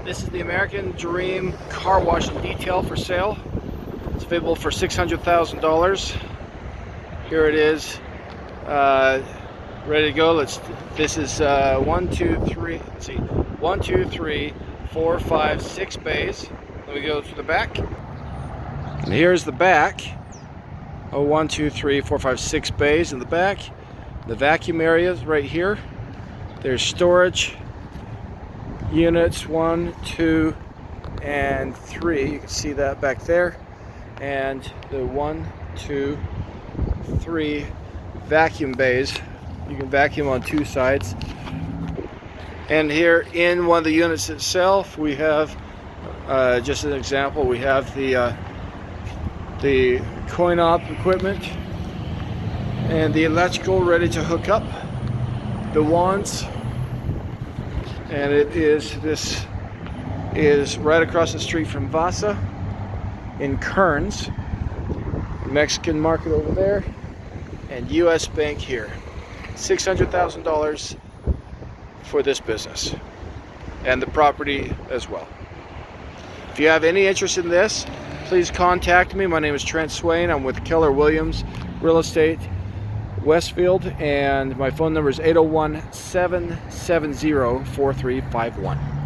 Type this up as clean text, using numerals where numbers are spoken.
This is the American Dream car wash and detail for sale. It's available for $600,000. Here it is, ready to go. This is 1, 2, 3. Let's see, 1, 2, 3, 4, 5, 6 bays. Let me go to the back. And here's the back. 1, 2, 3, 4, 5, 6 bays in the back. The vacuum area is right here. There's storage units 1, 2, and 3. You can see that back there. And the 1, 2, 3 vacuum bays. You can vacuum on 2 sides. And here in one of the units itself, we have just an example. We have the coin op equipment and the electrical ready to hook up. The wands. And this is right across the street from Vasa in Kearns. Mexican market over there, and US Bank here. $600,000 for this business and the property as well. If you have any interest in this, please contact me. My name is Trent Swain. I'm with Keller Williams Real Estate Westfield, and my phone number is 801-770-4351.